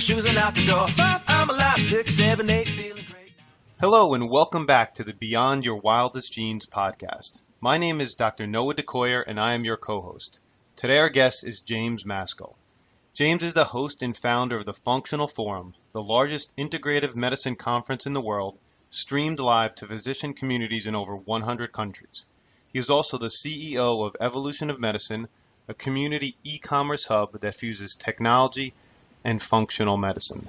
shoes and out the door. 5, I'm alive. 6, 7, 8, feeling great. Hello and welcome back to the Beyond Your Wildest Genes podcast. My name is Dr. Noah DeCoyer and I am your co-host. Today our guest is James Maskell. James is the host and founder of the Functional Forum, the largest integrative medicine conference in the world, streamed live to physician communities in over 100 countries. He is also the CEO of Evolution of Medicine, a community e-commerce hub that fuses technology and functional medicine.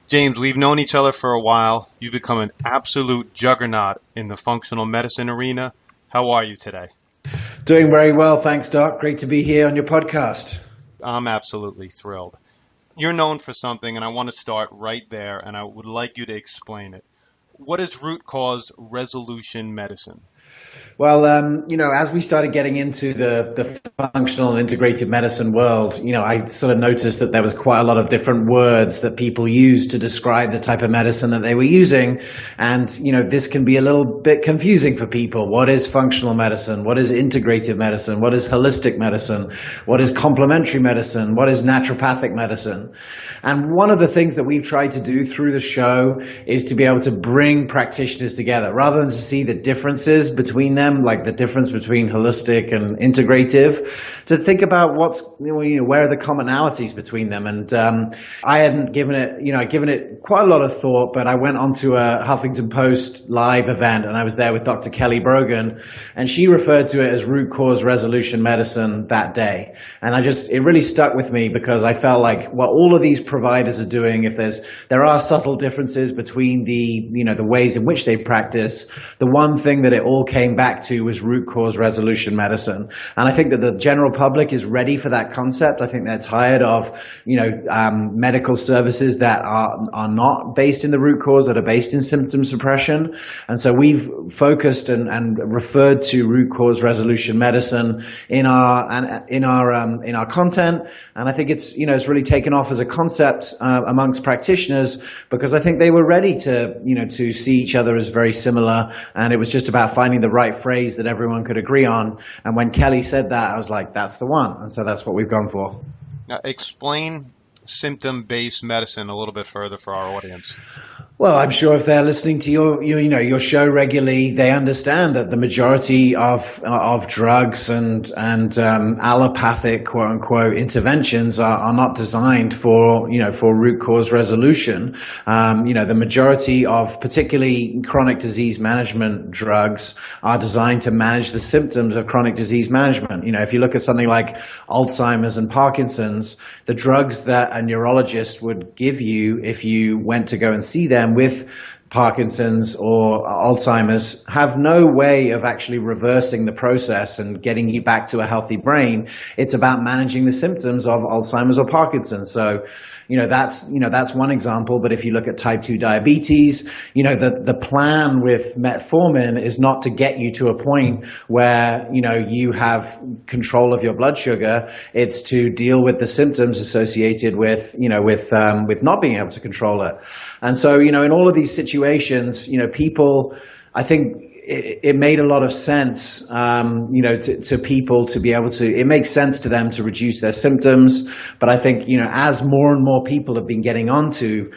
James, we've known each other for a while. You've become an absolute juggernaut in the functional medicine arena. How are you today? Doing very well, thanks, Doc. Great to be here on your podcast. I'm absolutely thrilled. You're known for something, and I want to start right there, and I would like you to explain it. What is root cause resolution medicine? Well, as we started getting into the functional and integrative medicine world, I sort of noticed that there was quite a lot of different words that people used to describe the type of medicine that they were using. And, this can be a little bit confusing for people. What is functional medicine? What is integrative medicine? What is holistic medicine? What is complementary medicine? What is naturopathic medicine? And one of the things that we've tried to do through the show is to be able to bring practitioners together rather than to see the differences between them, like the difference between holistic and integrative, to think about where are the commonalities between them. And I hadn't given it quite a lot of thought, but I went onto a Huffington Post live event and I was there with Dr. Kelly Brogan, and she referred to it as root cause resolution medicine that day. And it really stuck with me because I felt like what all of these providers are doing, if there are subtle differences between the ways in which they practice, the one thing that it all came back to was root cause resolution medicine. And I think that the general public is ready for that concept. I think they're tired of, medical services that are not based in the root cause, that are based in symptom suppression. And so we've focused and referred to root cause resolution medicine in our content. And I think it's really taken off as a concept amongst practitioners because I think they were ready to see each other as very similar. And it was just about finding the right phrase that everyone could agree on. And when Kelly said that, I was like, that's the one. And so that's what we've gone for. Now, explain symptom-based medicine a little bit further for our audience. Well, I'm sure if they're listening to your show regularly, they understand that the majority of drugs and allopathic quote unquote interventions are not designed for root cause resolution. The majority of particularly chronic disease management drugs are designed to manage the symptoms of chronic disease management. If you look at something like Alzheimer's and Parkinson's, the drugs that a neurologist would give you if you went to go and see them with Parkinson's or Alzheimer's have no way of actually reversing the process and getting you back to a healthy brain. It's about managing the symptoms of Alzheimer's or Parkinson's. So, that's one example. But if you look at type 2 diabetes, the plan with metformin is not to get you to a point where, you have control of your blood sugar. It's to deal with the symptoms associated with not being able to control it. And so, in all of these situations, people, I think, it made a lot of sense, to people to be able to, it makes sense to them to reduce their symptoms. But I think, as more and more people have been getting onto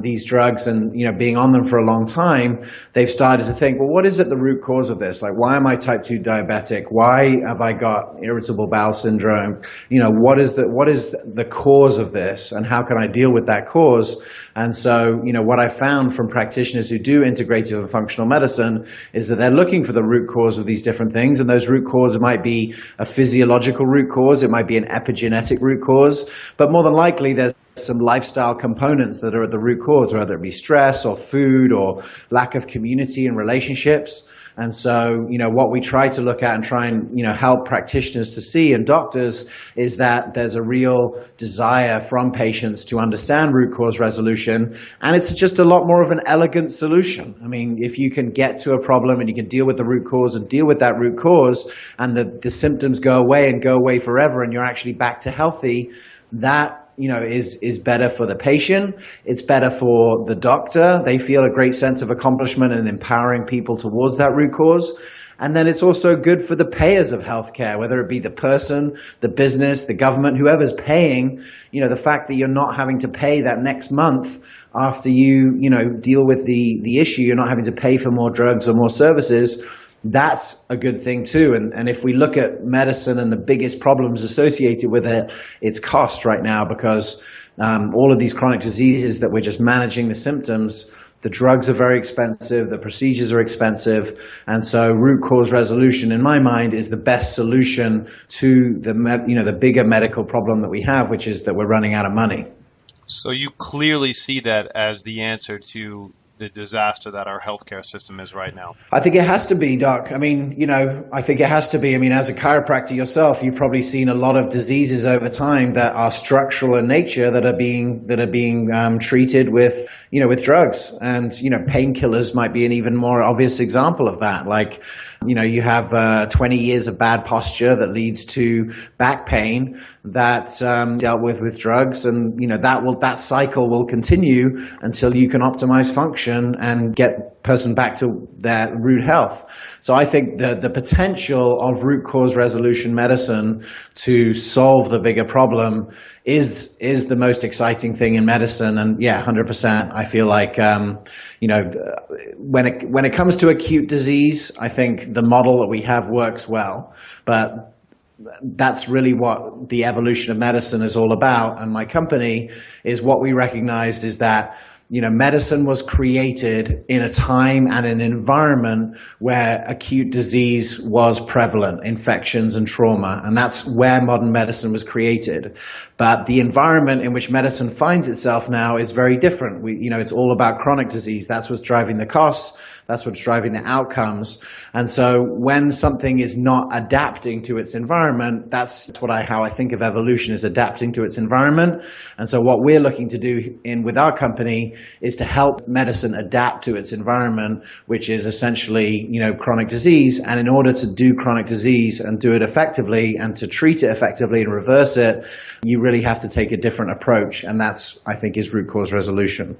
these drugs and, being on them for a long time, they've started to think, well, what is at the root cause of this? Like, why am I type 2 diabetic? Why have I got irritable bowel syndrome? What is the cause of this? And how can I deal with that cause? And so, what I found from practitioners who do integrative and functional medicine is that they're looking for the root cause of these different things. And those root causes might be a physiological root cause. It might be an epigenetic root cause. But more than likely, there's some lifestyle components that are at the root cause, whether it be stress or food or lack of community and relationships. And so, what we try to look at and try and, help practitioners to see and doctors is that there's a real desire from patients to understand root cause resolution. And it's just a lot more of an elegant solution. I mean, if you can get to a problem and you can deal with the root cause and deal with that root cause and the symptoms go away and go away forever and you're actually back to healthy, that is better for the patient. It's better for the doctor. They feel a great sense of accomplishment in empowering people towards that root cause. And then it's also good for the payers of healthcare, whether it be the person, the business, the government, whoever's paying. The fact that you're not having to pay that next month after you deal with the issue, you're not having to pay for more drugs or more services. That's a good thing too. And if we look at medicine and the biggest problems associated with it, it's cost right now, because all of these chronic diseases that we're just managing the symptoms, the drugs are very expensive, the procedures are expensive, and so root cause resolution, in my mind, is the best solution to the bigger medical problem that we have, which is that we're running out of money. So you clearly see that as the answer to the disaster that our healthcare system is right now. I think it has to be, Doc. I think it has to be. As a chiropractor yourself, you've probably seen a lot of diseases over time that are structural in nature that are being treated with drugs, and painkillers might be an even more obvious example of that. Like, you have 20 years of bad posture that leads to back pain that dealt with drugs, and that cycle will continue until you can optimize function and get person back to their root health. So I think the potential of root cause resolution medicine to solve the bigger problem is the most exciting thing in medicine. And yeah, 100%. I feel like when it comes to acute disease, I think the model that we have works well, but that's really what the evolution of medicine is all about. And my company is, what we recognized is that medicine was created in a time and an environment where acute disease was prevalent, infections and trauma, and that's where modern medicine was created. But the environment in which medicine finds itself now is very different. It's all about chronic disease. That's what's driving the costs. That's what's driving the outcomes. And so when something is not adapting to its environment, that's how I think of evolution, is adapting to its environment. And so what we're looking to do with our company is to help medicine adapt to its environment, which is essentially, chronic disease. And in order to do chronic disease and do it effectively and to treat it effectively and reverse it, you really have to take a different approach. And that's, I think, is root cause resolution.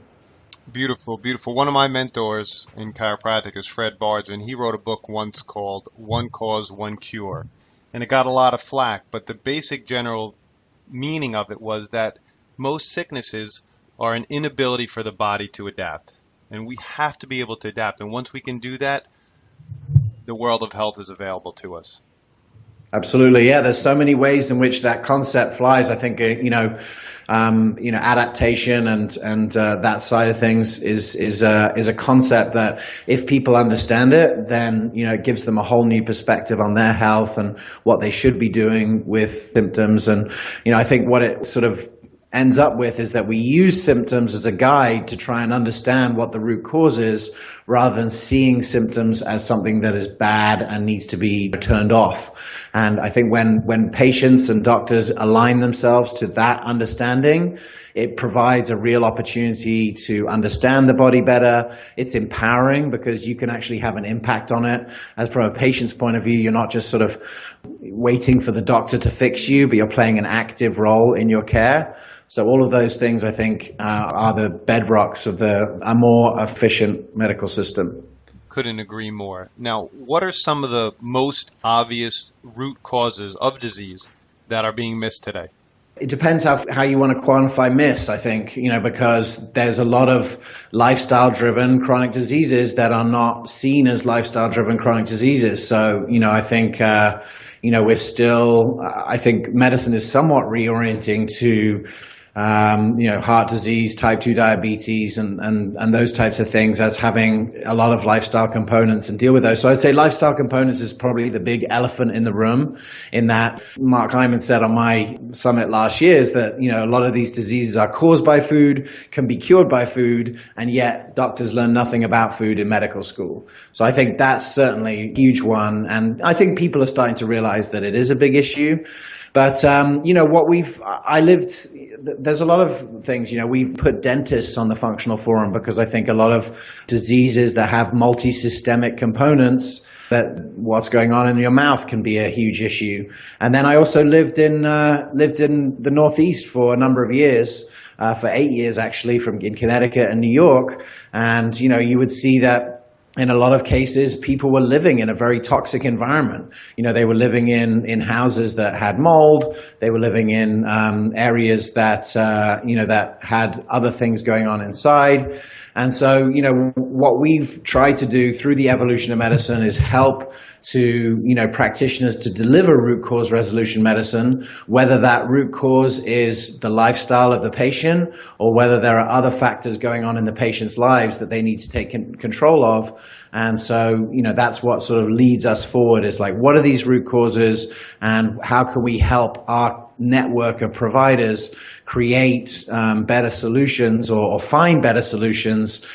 Beautiful, beautiful. One of my mentors in chiropractic is Fred Bards, and he wrote a book once called One Cause, One Cure. And it got a lot of flack, but the basic general meaning of it was that most sicknesses are an inability for the body to adapt. And we have to be able to adapt. And once we can do that, the world of health is available to us. Absolutely, yeah. There's so many ways in which that concept flies. I think adaptation and that side of things is a concept that, if people understand it, then it gives them a whole new perspective on their health and what they should be doing with symptoms. And I think what it sort of ends up with is that we use symptoms as a guide to try and understand what the root cause is, rather than seeing symptoms as something that is bad and needs to be turned off. And I think when patients and doctors align themselves to that understanding, it provides a real opportunity to understand the body better. It's empowering because you can actually have an impact on it. As from a patient's point of view, you're not just sort of waiting for the doctor to fix you, but you're playing an active role in your care. So all of those things, I think, are the bedrocks of a more efficient medical system. Couldn't agree more. Now, what are some of the most obvious root causes of disease that are being missed today? It depends how you want to quantify miss, I think, because there's a lot of lifestyle-driven chronic diseases that are not seen as lifestyle-driven chronic diseases. So, I think, I think medicine is somewhat reorienting to heart disease, type 2 diabetes, and those types of things as having a lot of lifestyle components and deal with those. So I'd say lifestyle components is probably the big elephant in the room, in that Mark Hyman said on my summit last year is that, a lot of these diseases are caused by food, can be cured by food, and yet doctors learn nothing about food in medical school. So I think that's certainly a huge one. And I think people are starting to realize that it is a big issue. But, there's a lot of things, we've put dentists on the functional forum because I think a lot of diseases that have multi-systemic components, that what's going on in your mouth can be a huge issue. And then I also lived in the Northeast for a number of years, for 8 years actually, in Connecticut and New York. And you would see that in a lot of cases, people were living in a very toxic environment. They were living in houses that had mold. They were living in areas that that had other things going on inside. And so, what we've tried to do through the evolution of medicine is help to, practitioners to deliver root cause resolution medicine, whether that root cause is the lifestyle of the patient or whether there are other factors going on in the patient's lives that they need to take control of. And so, that's what sort of leads us forward, is like, what are these root causes and how can we help our network of providers create better solutions or find better solutions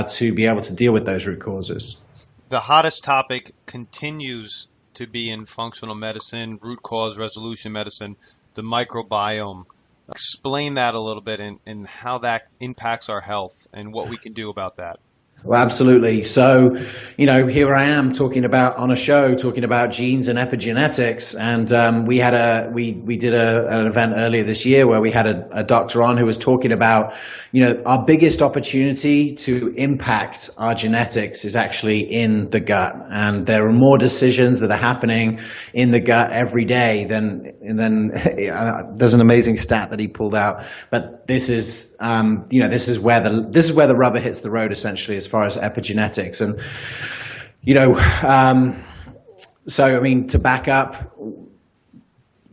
to be able to deal with those root causes. The hottest topic continues to be in functional medicine, root cause resolution medicine, the microbiome. Explain that a little bit and how that impacts our health and what we can do about that. Well, absolutely. So, here I am talking about genes and epigenetics. And we did an event earlier this year where we had a doctor on who was talking about, our biggest opportunity to impact our genetics is actually in the gut. And there are more decisions that are happening in the gut every day than there's an amazing stat that he pulled out. But this is where the rubber hits the road, essentially, as far as epigenetics. And so I mean, to back up,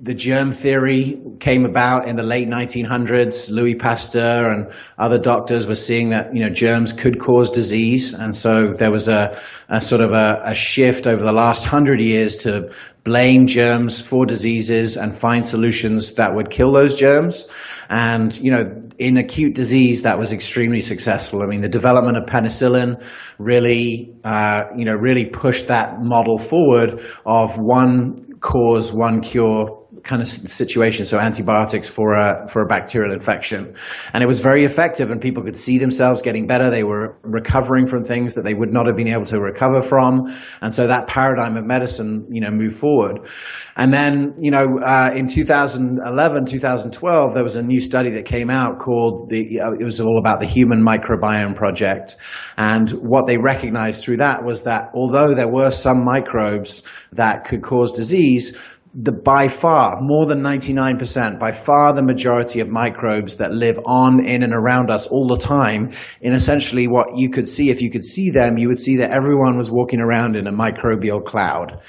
the germ theory came about in the late 1900s. Louis Pasteur and other doctors were seeing that germs could cause disease, and so there was a sort of a shift over the last 100 years to blame germs for diseases and find solutions that would kill those germs. And in acute disease, that was extremely successful. I mean, the development of penicillin really pushed that model forward of one cause, one cure kind of situation, so antibiotics for a bacterial infection. And it was very effective, and people could see themselves getting better. They were recovering from things that they would not have been able to recover from. And so that paradigm of medicine, moved forward. And then, in 2011, 2012, there was a new study that came out called it was all about the Human Microbiome Project. And what they recognized through that was that although there were some microbes that could cause disease, by far, more than 99%, by far the majority of microbes that live on, in, and around us all the time, in essentially what you could see, if you could see them, you would see that everyone was walking around in a microbial cloud.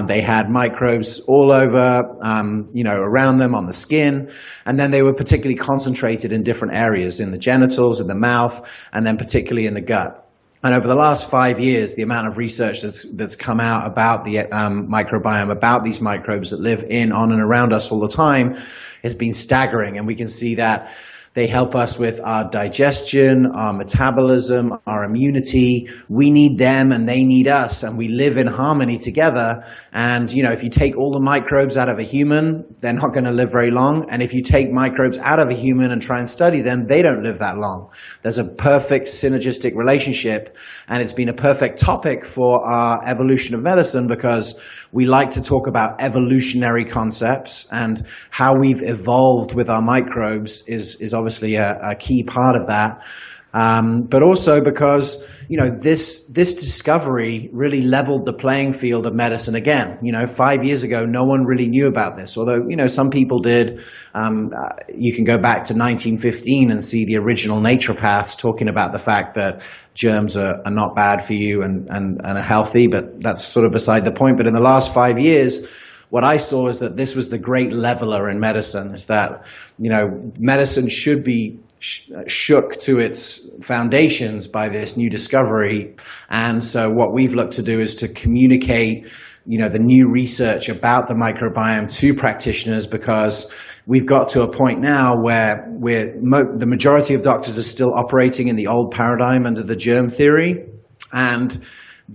They had microbes all over, around them on the skin, and then they were particularly concentrated in different areas, in the genitals, in the mouth, and then particularly in the gut. And over the last 5 years, the amount of research that's come out about the microbiome, about these microbes that live in, on, and around us all the time, has been staggering. And we can see that they help us with our digestion, our metabolism, our immunity. We need them and they need us, and we live in harmony together. And, if you take all the microbes out of a human, they're not going to live very long. And if you take microbes out of a human and try and study them, they don't live that long. There's a perfect synergistic relationship, and it's been a perfect topic for our evolution of medicine because we like to talk about evolutionary concepts, and how we've evolved with our microbes is obviously a key part of that. But also because, this discovery really leveled the playing field of medicine again. 5 years ago, no one really knew about this, although, some people did. You can go back to 1915 and see the original naturopaths talking about the fact that germs are not bad for you and are healthy, but that's sort of beside the point. But in the last 5 years, what I saw is that this was the great leveler in medicine, is that, medicine should be shook to its foundations by this new discovery. And so what we've looked to do is to communicate, the new research about the microbiome to practitioners, because we've got to a point now where the majority of doctors are still operating in the old paradigm under the germ theory. And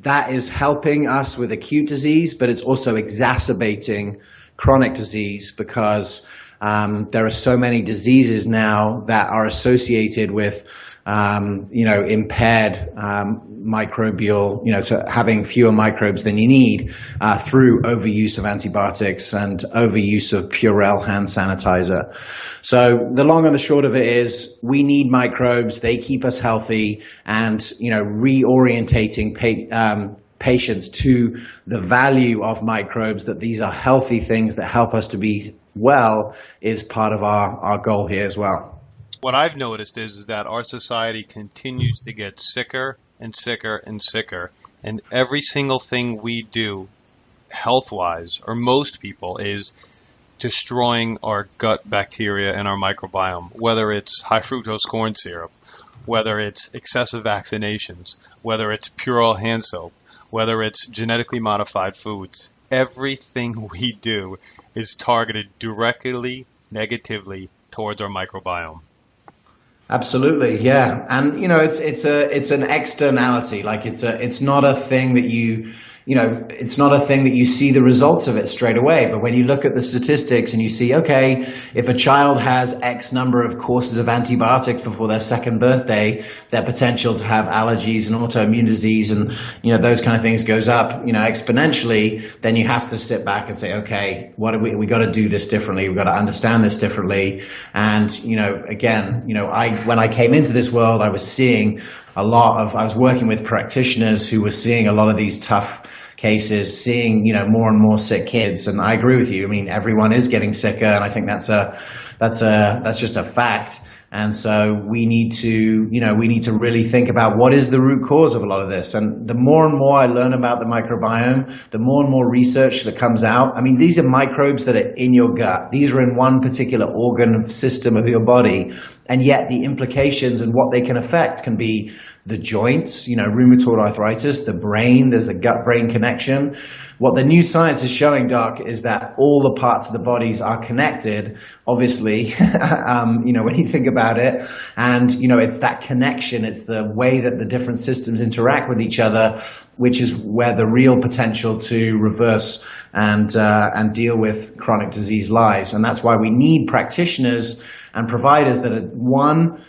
that is helping us with acute disease, but it's also exacerbating chronic disease, because there are so many diseases now that are associated with impaired microbial, to having fewer microbes than you need through overuse of antibiotics and overuse of Purell hand sanitizer. So the long and the short of it is we need microbes. They keep us healthy, and, reorientating patients to the value of microbes, that these are healthy things that help us to be well, is part of our goal here as well. What I've noticed is that our society continues to get sicker and sicker and sicker, and every single thing we do health-wise, or most people, is destroying our gut bacteria and our microbiome, whether it's high fructose corn syrup, whether it's excessive vaccinations, whether it's Purell hand soap, whether it's genetically modified foods. Everything we do is targeted directly, negatively towards our microbiome. Absolutely, yeah, and it's an externality. Like it's not a thing that it's not a thing that you see the results of it straight away. But when you look at the statistics and you see, okay, if a child has X number of courses of antibiotics before their second birthday, their potential to have allergies and autoimmune disease and, those kind of things goes up, exponentially, then you have to sit back and say, okay, we got to do this differently. We've got to understand this differently. And, when I came into this world, I was seeing I was working with practitioners who were seeing a lot of these tough cases, seeing, more and more sick kids. And I agree with you. I mean, everyone is getting sicker, and I think that's just a fact. And so we need to really think about what is the root cause of a lot of this. And the more and more I learn about the microbiome, the more and more research that comes out. I mean, these are microbes that are in your gut. These are in one particular organ system of your body. And yet the implications and what they can affect can be the joints, rheumatoid arthritis, the brain. There's a gut-brain connection. What the new science is showing, Doc, is that all the parts of the bodies are connected, obviously, when you think about it. And, it's that connection. It's the way that the different systems interact with each other, which is where the real potential to reverse and deal with chronic disease lies. And that's why we need practitioners and providers that are, one,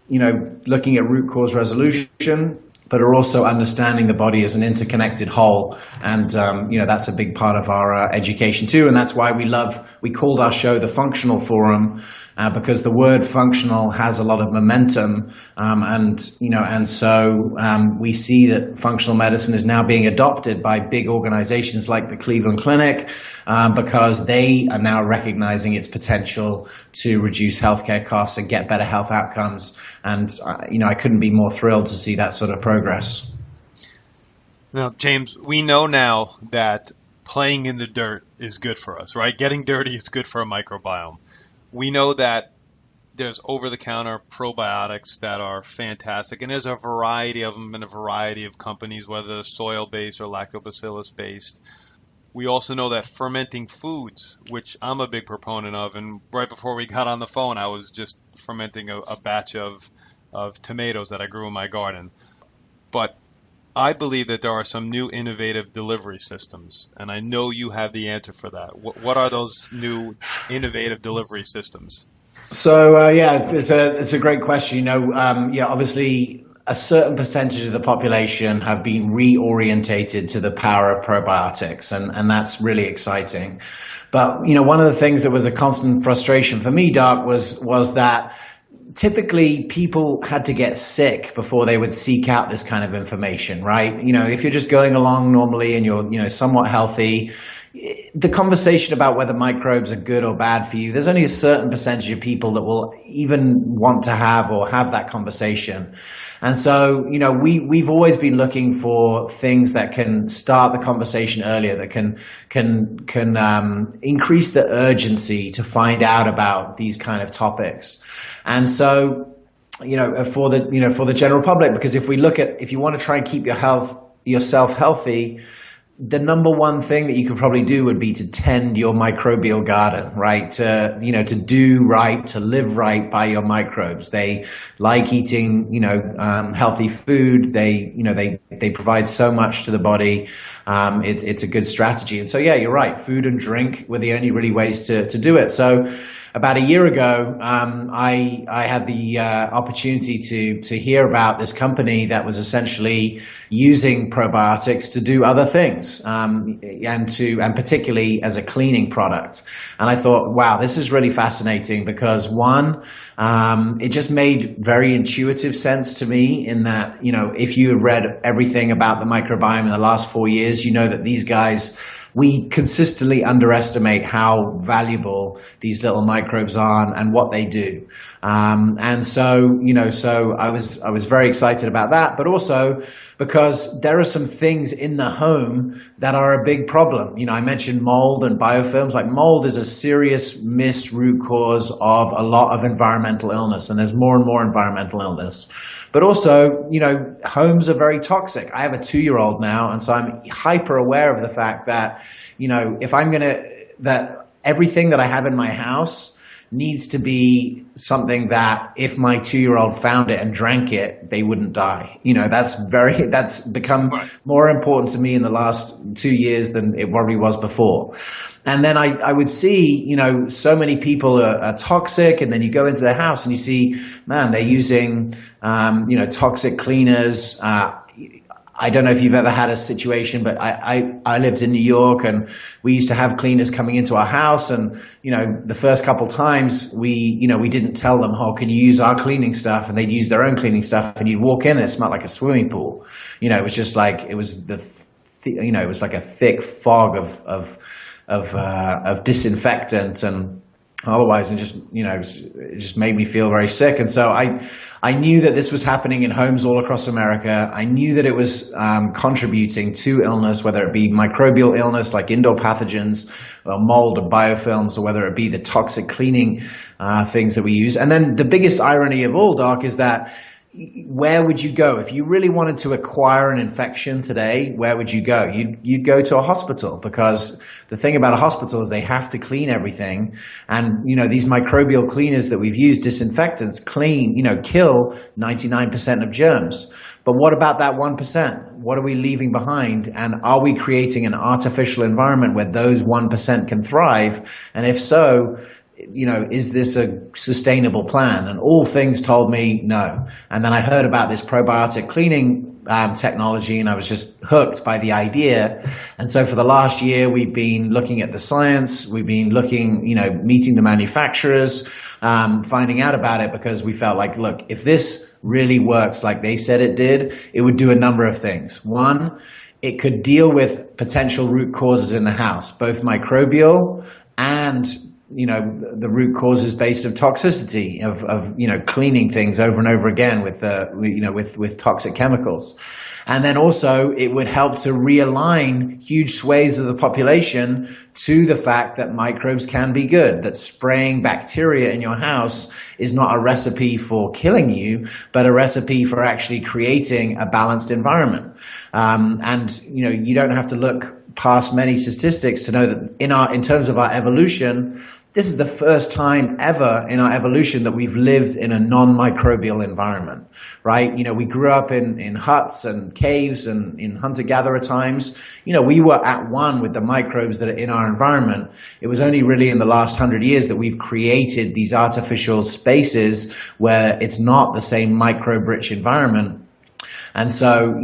looking at root cause resolution, but are also understanding the body as an interconnected whole. And, that's a big part of our education too. And that's why we called our show the Functional Forum, because the word functional has a lot of momentum. So we see that functional medicine is now being adopted by big organizations like the Cleveland Clinic, because they are now recognizing its potential to reduce healthcare costs and get better health outcomes. And, I couldn't be more thrilled to see that sort of progress. Now, James, we know now that playing in the dirt is good for us, right? Getting dirty is good for a microbiome. We know that there's over-the-counter probiotics that are fantastic, and there's a variety of them in a variety of companies, whether they're soil-based or lactobacillus-based. We also know that fermenting foods, which I'm a big proponent of, and right before we got on the phone, I was just fermenting a batch of tomatoes that I grew in my garden. But I believe that there are some new innovative delivery systems, and I know you have the answer for that. What are those new innovative delivery systems? So, it's a great question. Obviously, a certain percentage of the population have been reorientated to the power of probiotics, and that's really exciting. But, one of the things that was a constant frustration for me, Doc, was that typically people had to get sick before they would seek out this kind of information, right? If you're just going along normally and you're, somewhat healthy, the conversation about whether microbes are good or bad for you, there's only a certain percentage of people that will even want to have that conversation. And so, we've always been looking for things that can start the conversation earlier, that can increase the urgency to find out about these kind of topics. And so, for the general public, because if you want to try and keep yourself healthy, the number one thing that you could probably do would be to tend your microbial garden, right? To do right, to live right by your microbes. They like eating, healthy food. They provide so much to the body. It's a good strategy. And so, yeah, you're right. Food and drink were the only really ways to do it. So, about a year ago, I had the opportunity to hear about this company that was essentially using probiotics to do other things, and particularly as a cleaning product. And I thought, wow, this is really fascinating because one, it just made very intuitive sense to me in that, if you have read everything about the microbiome in the last 4 years, you know that these guys, we consistently underestimate how valuable these little microbes are and what they do. And so, so I was very excited about that, but also because there are some things in the home that are a big problem. I mentioned mold and biofilms. Like mold is a serious missed root cause of a lot of environmental illness, and there's more and more environmental illness. But also, homes are very toxic. I have a 2-year-old now, and so I'm hyper aware of the fact that, that everything that I have in my house needs to be something that if my 2-year-old found it and drank it, they wouldn't die. That's become more important to me in the last 2 years than it probably was before. And then I would see, so many people are toxic, and then you go into their house and you see, man, they're using, toxic cleaners. I don't know if you've ever had a situation, but I lived in New York, and we used to have cleaners coming into our house, and the first couple times we didn't tell them, oh, can you use our cleaning stuff? And they'd use their own cleaning stuff, and you'd walk in and it smelled like a swimming pool. It was just like it was it was like a thick fog of disinfectant and otherwise, and just it just made me feel very sick. And so I knew that this was happening in homes all across America. I knew that it was contributing to illness, whether it be microbial illness like indoor pathogens, or mold or biofilms, or whether it be the toxic cleaning things that we use. And then the biggest irony of all, Doc, is that where would you go if you really wanted to acquire an infection today? Where would you go? You'd go to a hospital, because the thing about a hospital is they have to clean everything. And, these microbial cleaners that we've used, disinfectants, kill 99% of germs. But what about that 1%? What are we leaving behind? And are we creating an artificial environment where those 1% can thrive? And if so, is this a sustainable plan? And all things told me no. And then I heard about this probiotic cleaning technology, and I was just hooked by the idea. And so for the last year, we've been looking at the science. We've been looking, meeting the manufacturers, finding out about it, because we felt like, look, if this really works like they said it did, it would do a number of things. One, it could deal with potential root causes in the house, both microbial and the root causes based of toxicity of cleaning things over and over again with toxic chemicals. And then also it would help to realign huge swathes of the population to the fact that microbes can be good, that spraying bacteria in your house is not a recipe for killing you, but a recipe for actually creating a balanced environment. And you don't have to look past many statistics to know that in terms of our evolution, this is the first time ever in our evolution that we've lived in a non-microbial environment, right? We grew up in huts and caves and in hunter-gatherer times. We were at one with the microbes that are in our environment. It was only really in the last 100 years that we've created these artificial spaces where it's not the same microbe-rich environment. And so,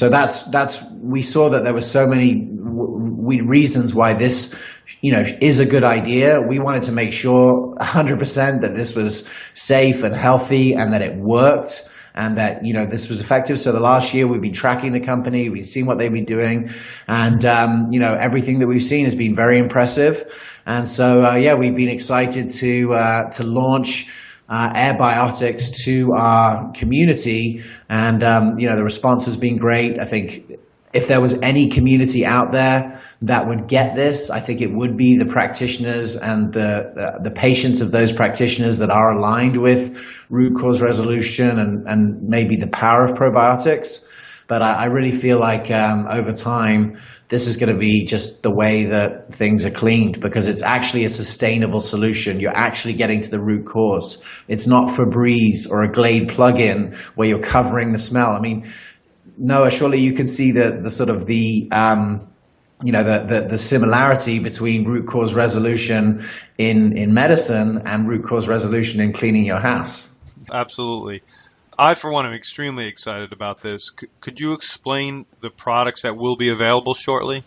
that's we saw that there were so many reasons why this, is a good idea. We wanted to make sure 100% that this was safe and healthy and that it worked and that, this was effective. So the last year we've been tracking the company, we've seen what they've been doing, and, everything that we've seen has been very impressive. And so, we've been excited to launch Airbiotics to our community, and the response has been great. I think if there was any community out there that would get this, I think it would be the practitioners and the patients of those practitioners that are aligned with root cause resolution and maybe the power of probiotics. But I really feel like over time, this is going to be just the way that things are cleaned, because it's actually a sustainable solution. You're actually getting to the root cause. It's not Febreze or a Glade plug-in where you're covering the smell. I mean, Noah, surely you can see the sort of the the similarity between root cause resolution in medicine and root cause resolution in cleaning your house. Absolutely. I, for one, am extremely excited about this. Could you explain the products that will be available shortly?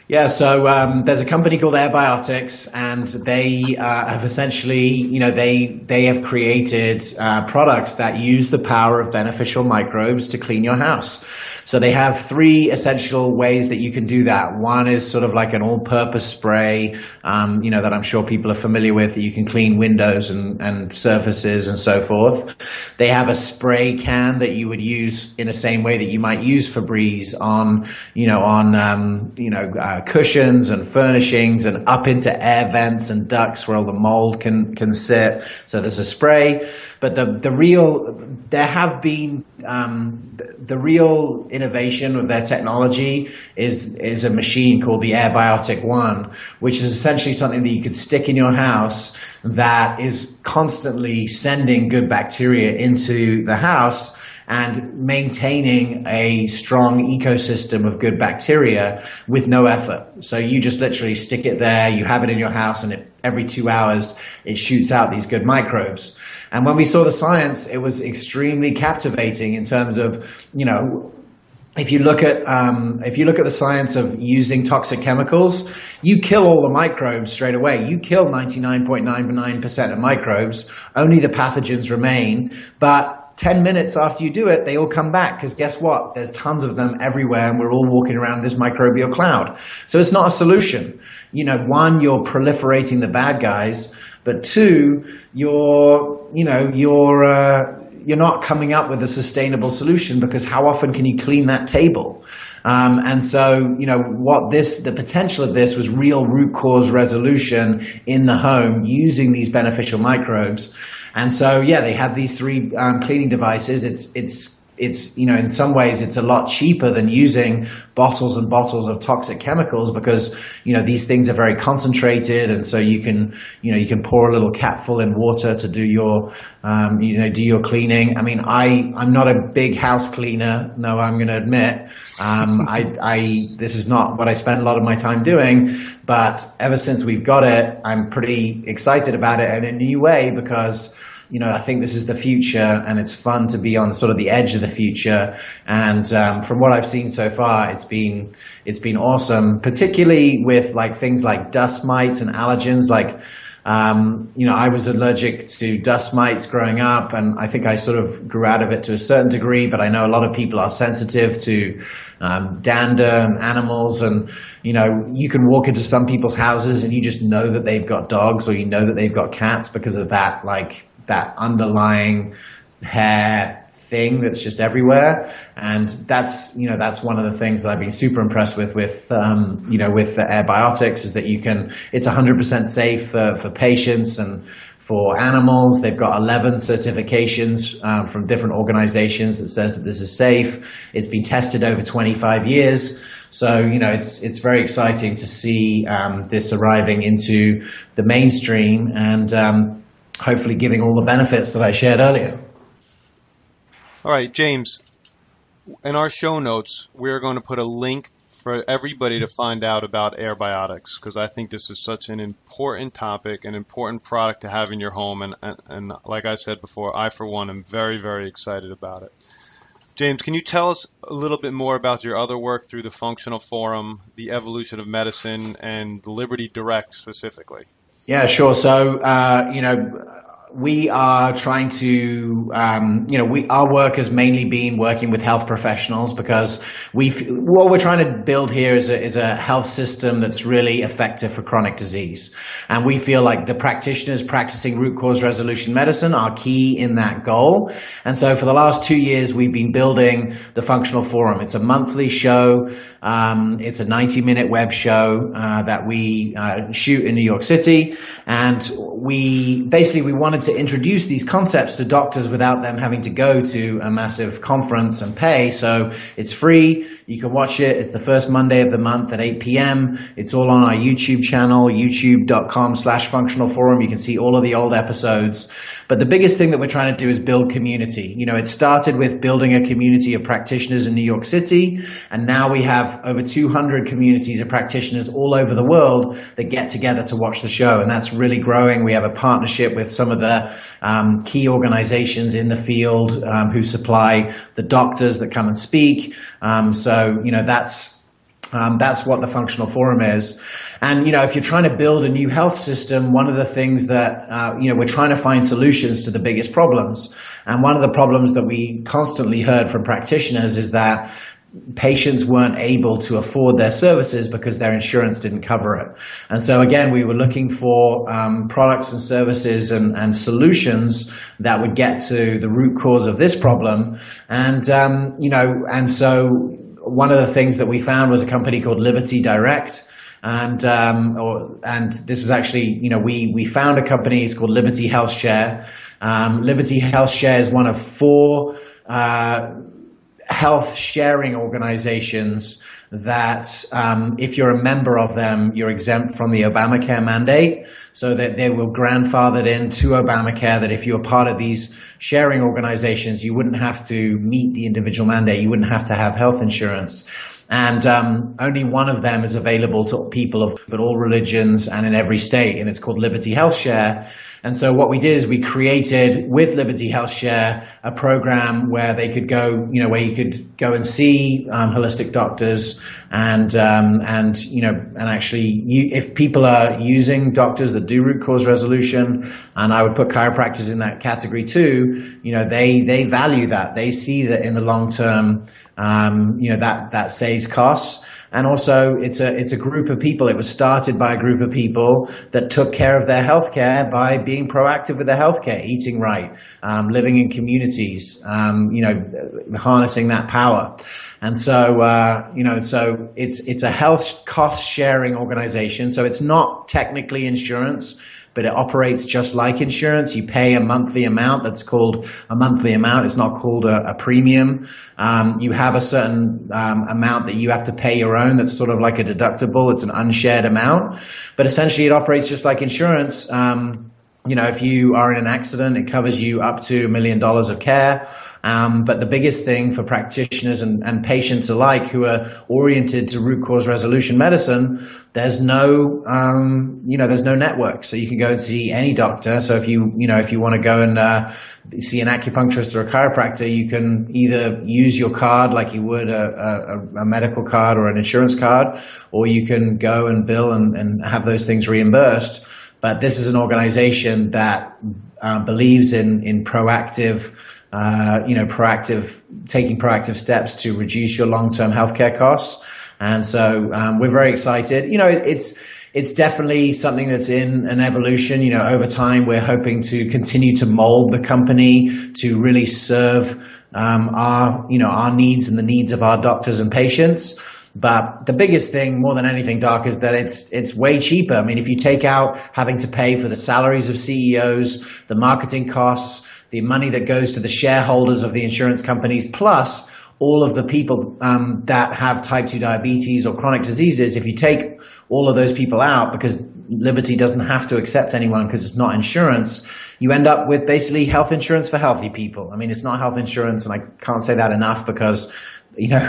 Yeah, so there's a company called Airbiotics, and they have essentially, they have created products that use the power of beneficial microbes to clean your house. So they have three essential ways that you can do that. One is sort of like an all-purpose spray, that I'm sure people are familiar with, that you can clean windows and surfaces and so forth. They have a spray can that you would use in the same way that you might use Febreze on cushions and furnishings and up into air vents and ducts where all the mold can sit. So there's a spray, but the real innovation of their technology is a machine called the Airbiotic One, which is essentially something that you could stick in your house that is constantly sending good bacteria into the house and maintaining a strong ecosystem of good bacteria with no effort. So you just literally stick it there, you have it in your house, and every 2 hours it shoots out these good microbes. And when we saw the science, it was extremely captivating in terms of, if you look at the science of using toxic chemicals, you kill all the microbes straight away. You kill 99.99% of microbes, only the pathogens remain. But 10 minutes after you do it, they all come back, because guess what? There's tons of them everywhere, and we're all walking around this microbial cloud. So it's not a solution. One, you're proliferating the bad guys, but two, you're not coming up with a sustainable solution, because how often can you clean that table? And so, the potential of this was real root cause resolution in the home using these beneficial microbes. And so, yeah, they have these three cleaning devices. It's in some ways it's a lot cheaper than using bottles and bottles of toxic chemicals, because these things are very concentrated, and so you can pour a little capful in water to do your cleaning. I mean, I'm not a big house cleaner, no, I'm going to admit. This is not what I spend a lot of my time doing, but ever since we've got it, I'm pretty excited about it in a new way, because I think this is the future, and it's fun to be on sort of the edge of the future. And from what I've seen so far, it's been awesome, particularly with things like dust mites and allergens. I was allergic to dust mites growing up, and I think I sort of grew out of it to a certain degree, but I know a lot of people are sensitive to dander and animals, and you can walk into some people's houses and you just know that they've got dogs, or that they've got cats, because of that that underlying hair thing that's just everywhere. And that's one of the things that I've been super impressed with the Airbiotics, is that it's 100% safe for patients and for animals. They've got 11 certifications from different organizations that says that this is safe. It's been tested over 25 years. So, it's very exciting to see this arriving into the mainstream, and hopefully giving all the benefits that I shared earlier. All right, James, in our show notes, we're going to put a link for everybody to find out about Airbiotics, because I think this is such an important topic, an important product to have in your home. And like I said before, I, for one, am very, very excited about it. James, can you tell us a little bit more about your other work through the Functional Forum, the Evolution of Medicine, and Liberty Direct specifically? Yeah, sure. So, we are trying to, our work has mainly been working with health professionals, because what we're trying to build here is a health system that's really effective for chronic disease. And we feel like the practitioners practicing root cause resolution medicine are key in that goal. And so for the last 2 years, we've been building the Functional Forum. It's a monthly show. It's a 90-minute web show that we shoot in New York City. And we wanted wanted to introduce these concepts to doctors without them having to go to a massive conference and pay. So it's free. You can watch it. It's the first Monday of the month at 8 p.m. It's all on our YouTube channel, youtube.com/functional forum. You can see all of the old episodes. But the biggest thing that we're trying to do is build community. It started with building a community of practitioners in New York City. And now we have over 200 communities of practitioners all over the world that get together to watch the show. And that's really growing. We have a partnership with some of the key organizations in the field who supply the doctors that come and speak. That's what the Functional Forum is. And, if you're trying to build a new health system, one of the things that, we're trying to find solutions to the biggest problems. And one of the problems that we constantly heard from practitioners is that patients weren't able to afford their services because their insurance didn't cover it. And so again, we were looking for products and services and solutions that would get to the root cause of this problem. And so one of the things that we found was a company called Liberty Direct. And this was actually, we found a company, it's called Liberty Health Share. Liberty Health Share is one of 4 health sharing organizations that if you're a member of them, you're exempt from the Obamacare mandate. So that they were grandfathered into Obamacare, that if you're part of these sharing organizations, you wouldn't have to meet the individual mandate. You wouldn't have to have health insurance. And only one of them is available to people of all religions and in every state, and it's called Liberty Health Share. And so what we did is we created with Liberty Health Share a program where they could go, where you could go and see holistic doctors, and actually, if people are using doctors that do root cause resolution, and I would put chiropractors in that category too, they value that. They see that in the long term, that saves costs. And also it's a group of people. It was started by a group of people that took care of their healthcare by being proactive with their healthcare, eating right, living in communities, harnessing that power. And so, so it's a health cost sharing organization. So it's not technically insurance, but it operates just like insurance. You pay a monthly amount that's called a monthly amount. It's not called a premium. You have a certain amount that you have to pay your own. That's sort of like a deductible. It's an unshared amount, but essentially it operates just like insurance. If you are in an accident, it covers you up to $1 million of care. But the biggest thing for practitioners and patients alike who are oriented to root cause resolution medicine, there's no network. So you can go and see any doctor. So if you want to go and see an acupuncturist or a chiropractor, you can either use your card like you would a medical card or an insurance card, or you can go and bill and have those things reimbursed. But this is an organization that believes in taking proactive steps to reduce your long-term healthcare costs. And so we're very excited. It's definitely something that's in an evolution. Over time, we're hoping to continue to mold the company to really serve our needs and the needs of our doctors and patients. But the biggest thing, more than anything, Doc, is that it's way cheaper. I mean, if you take out having to pay for the salaries of CEOs, the marketing costs, the money that goes to the shareholders of the insurance companies, plus all of the people that have type 2 diabetes or chronic diseases, if you take all of those people out, because Liberty doesn't have to accept anyone because it's not insurance, you end up with basically health insurance for healthy people. I mean, it's not health insurance, and I can't say that enough because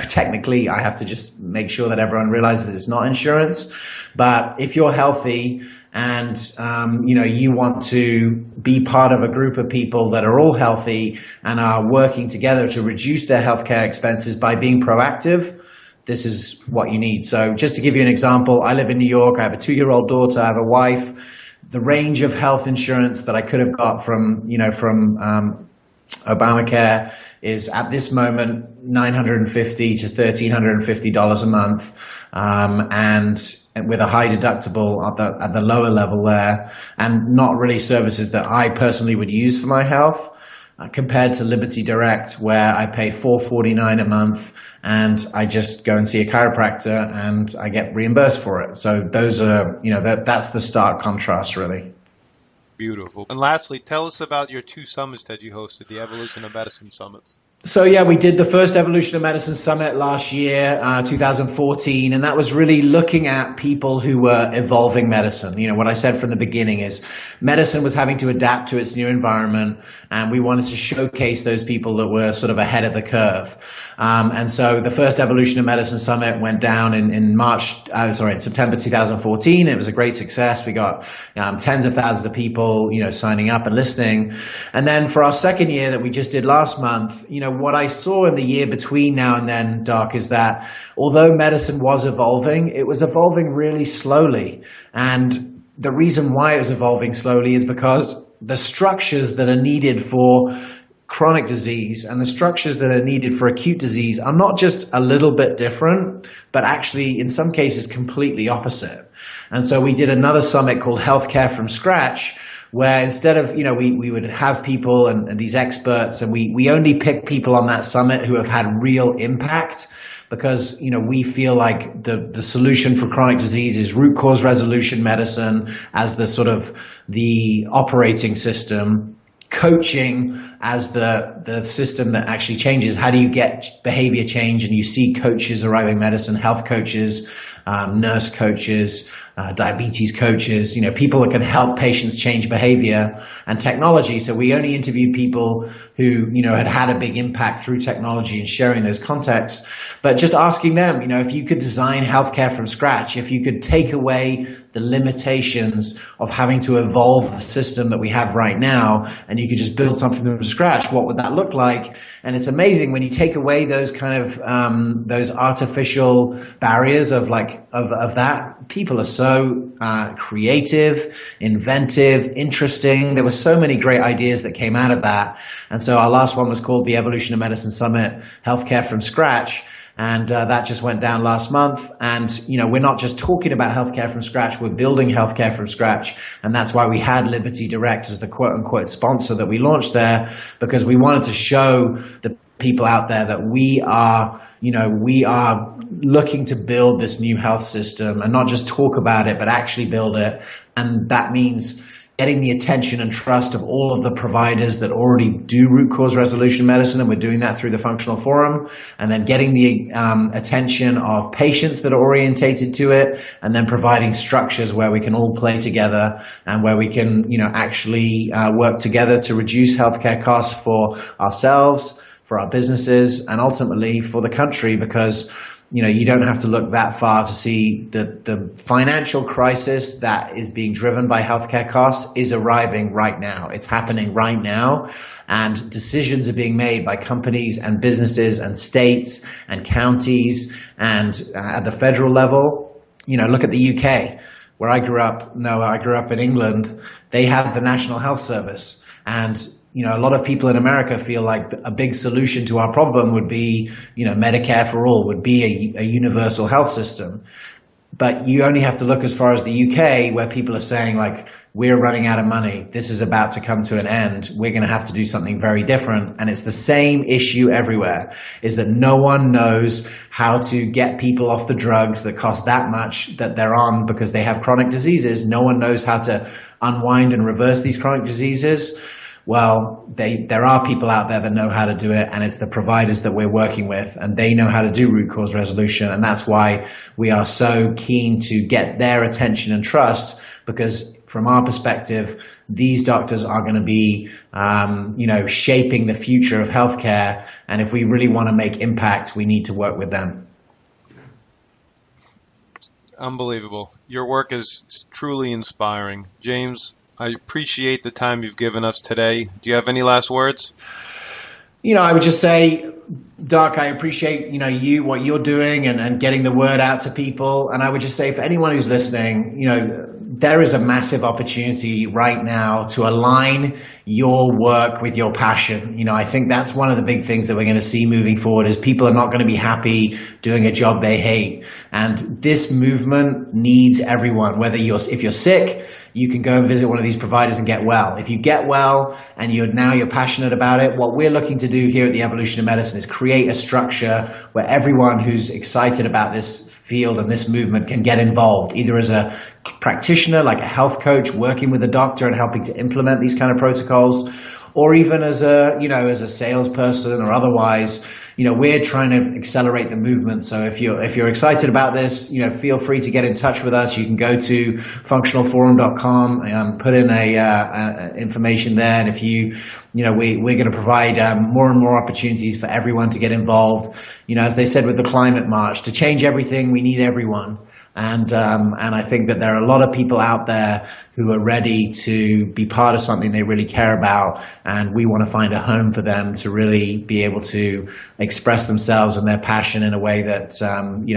technically I have to just make sure that everyone realizes it's not insurance. But if you're healthy and, you want to be part of a group of people that are all healthy and are working together to reduce their healthcare expenses by being proactive, this is what you need. So just to give you an example, I live in New York. I have a 2-year-old daughter. I have a wife. The range of health insurance that I could have got from Obamacare is at this moment $950 to $1,350 a month, and with a high deductible at the lower level there, and not really services that I personally would use for my health, compared to Liberty Direct, where I pay $449 a month and I just go and see a chiropractor and I get reimbursed for it. So those are, that's the stark contrast, really. Beautiful. And lastly, tell us about your two summits that you hosted, the Evolution of Medicine Summits. So yeah, we did the first Evolution of Medicine Summit last year, 2014, and that was really looking at people who were evolving medicine. You know, what I said from the beginning is medicine was having to adapt to its new environment, and we wanted to showcase those people that were sort of ahead of the curve. And so the first Evolution of Medicine Summit went down in September 2014. It was a great success. We got tens of thousands of people, you know, signing up and listening. And then for our second year that we just did last month, you know, what I saw in the year between now and then, Doc, is that although medicine was evolving, it was evolving really slowly. And the reason why it was evolving slowly is because the structures that are needed for chronic disease and the structures that are needed for acute disease are not just a little bit different, but actually in some cases completely opposite. And so we did another summit called Healthcare from Scratch, where instead of, you know, we would have people and these experts, and we only pick people on that summit who have had real impact, because, you know, we feel like the solution for chronic disease is root cause resolution medicine as the sort of the operating system, coaching as the system that actually changes. How do you get behavior change? And you see coaches arriving in medicine, health coaches, nurse coaches, diabetes coaches, you know, people that can help patients change behavior, and technology. So we only interviewed people who, you know, had a big impact through technology and sharing those contexts, but just asking them, you know, if you could design healthcare from scratch, if you could take away the limitations of having to evolve the system that we have right now, and you could just build something from scratch, what would that look like? And it's amazing when you take away those kind of those artificial barriers of that. People are so creative, inventive, interesting. There were so many great ideas that came out of that. And so our last one was called the Evolution of Medicine Summit, Healthcare from Scratch. And that just went down last month. And, you know, we're not just talking about healthcare from scratch, we're building healthcare from scratch. And that's why we had Liberty Direct as the quote unquote sponsor that we launched there, because we wanted to show the people out there that we are looking to build this new health system, and not just talk about it, but actually build it. And that means getting the attention and trust of all of the providers that already do root cause resolution medicine, and we're doing that through the Functional Forum, and then getting the attention of patients that are orientated to it, and then providing structures where we can all play together and where we can, you know, actually work together to reduce healthcare costs for ourselves, for our businesses, and ultimately for the country, because, you know, you don't have to look that far to see that the financial crisis that is being driven by healthcare costs is arriving right now. It's happening right now, and decisions are being made by companies and businesses and states and counties and at the federal level. You know, look at the UK, where I grew up. No, I grew up in England. They have the National Health Service, and you know, a lot of people in America feel like a big solution to our problem would be, you know, Medicare for all, would be a universal health system. But you only have to look as far as the UK, where people are saying, like, we're running out of money. This is about to come to an end. We're going to have to do something very different. And it's the same issue everywhere, is that no one knows how to get people off the drugs that cost that much that they're on because they have chronic diseases. No one knows how to unwind and reverse these chronic diseases. Well, there are people out there that know how to do it, and it's the providers that we're working with, and they know how to do root cause resolution. And that's why we are so keen to get their attention and trust, because from our perspective, these doctors are going to be, you know, shaping the future of healthcare. And if we really want to make impact, we need to work with them. Unbelievable. Your work is truly inspiring. James, I appreciate the time you've given us today. Do you have any last words? You know, I would just say, Doc, I appreciate, you know, what you're doing and getting the word out to people. And I would just say, for anyone who's listening, you know, there is a massive opportunity right now to align your work with your passion. You know, I think that's one of the big things that we're going to see moving forward, is people are not going to be happy doing a job they hate. And this movement needs everyone, if you're sick, you can go and visit one of these providers and get well. If you get well and you're passionate about it, what we're looking to do here at the Evolution of Medicine is create a structure where everyone who's excited about this field and this movement can get involved, either as a practitioner, like a health coach, working with a doctor and helping to implement these kind of protocols, or even as a salesperson or otherwise. We're trying to accelerate the movement. So if you're excited about this, feel free to get in touch with us. You can go to functionalforum.com, put in information there. And if we're going to provide more and more opportunities for everyone to get involved. As they said with the climate march, to change everything, we need everyone. And I think that there are a lot of people out there who are ready to be part of something they really care about, and we want to find a home for them to really be able to express themselves and their passion in a way that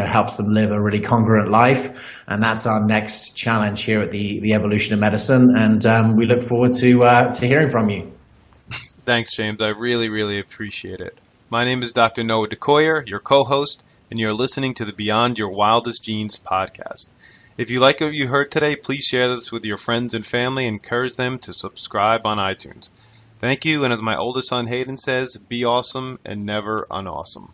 helps them live a really congruent life. And that's our next challenge here at the Evolution of Medicine. And we look forward to hearing from you. Thanks, James. I really, really appreciate it. My name is Dr. Noah DeCoyer, your co-host, and you're listening to the Beyond Your Wildest Genes podcast. If you like what you heard today, please share this with your friends and family and encourage them to subscribe on iTunes. Thank you, and as my oldest son Hayden says, be awesome and never unawesome.